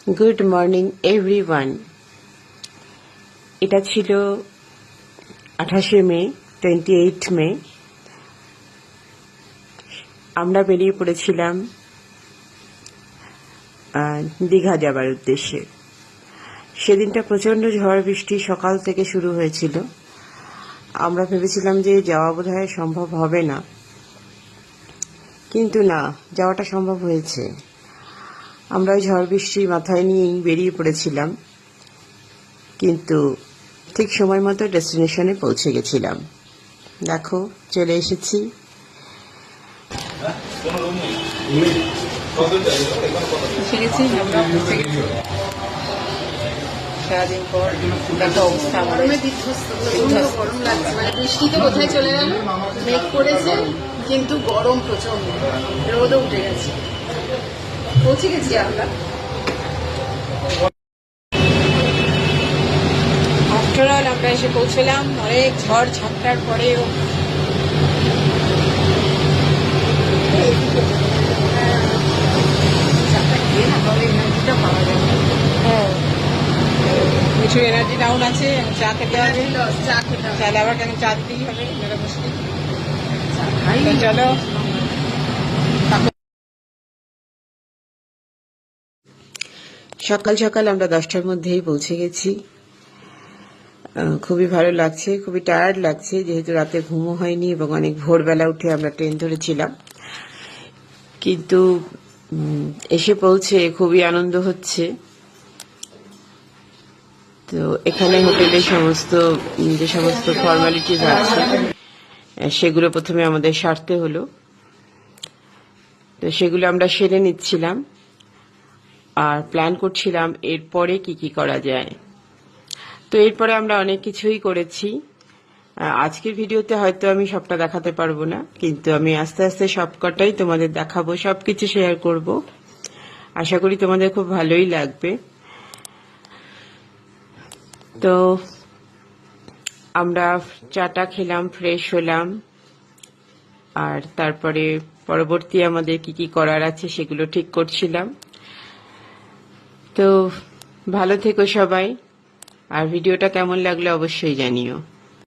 Good morning everyone. এটা ছিল 28শে মে, 28 মে। আমরা বেরিয়ে পড়েছিলাম দীঘা যাবার উদ্দেশ্যে। সেদিনটা প্রচন্ড ঝড় বৃষ্টি সকাল থেকে শুরু হয়েছিল। আমরা ভেবেছিলাম যে যাওয়া বোধহয় সম্ভব হবে না, কিন্তু না, যাওয়াটা সম্ভব হয়েছে। আমরা ওই ঝড় বৃষ্টি মাথায় নিয়েই বেরিয়ে পড়েছিলাম, কিন্তু ঠিক সময় মতো ডেস্টিনেশনে পৌঁছে গেছিলাম। দেখো, চলে এসেছি। সারাদিন পর দেখো অবস্থা, গরম লাগছে, মানে বৃষ্টিতে কোথায় চলে গেল, মেঘ করেছে কিন্তু গরম প্রচন্ড, রোদও উঠে গেছে। পৌঁছে গেছি আমরা। আফটার অল আমরা এসে পৌঁছলাম অনেক ঝড় ঝাপটার পরেও। হ্যাঁ, কিছু এনার্জি ডাউন আছে, চা খেতে হবে। চালে আবার কেন চা দিতেই হবে, মেরে বসে। চলো, সকাল সকাল আমরা 10টার মধ্যেই পৌঁছে গেছি। খুবই ভালো লাগছে, খুবই টায়ার্ড লাগছে, যেহেতু রাতে ঘুমও হয়নি এবং অনেক ভোরবেলা উঠে আমরা ট্রেন ধরেছিলাম। কিন্তু এসে পৌঁছে খুবই আনন্দ হচ্ছে। তো এখানে হোটেলে যে সমস্ত ফর্মালিটিস আছে সেগুলো প্রথমে আমাদের সারতে হলো। তো সেগুলো আমরা সেরে নিচ্ছিলাম আর প্ল্যান করছিলাম এরপরে কি করা যায়। তো এরপরে আমরা অনেক কিছুই করেছি। আজকের ভিডিওতে হয়তো আমি সবটা দেখাতে পারবো না, কিন্তু আমি আস্তে আস্তে সবকটাই তোমাদের দেখাবো, সবকিছু শেয়ার করব। আশা করি তোমাদের খুব ভালোই লাগবে। তো আমরা চাটা খেলাম, ফ্রেশ হলাম, আর তারপরে পরবর্তী আমাদের কি করার আছে সেগুলো ঠিক করছিলাম। তো ভালো থেকো সবাই, আর ভিডিওটা কেমন লাগলো অবশ্যই জানিও।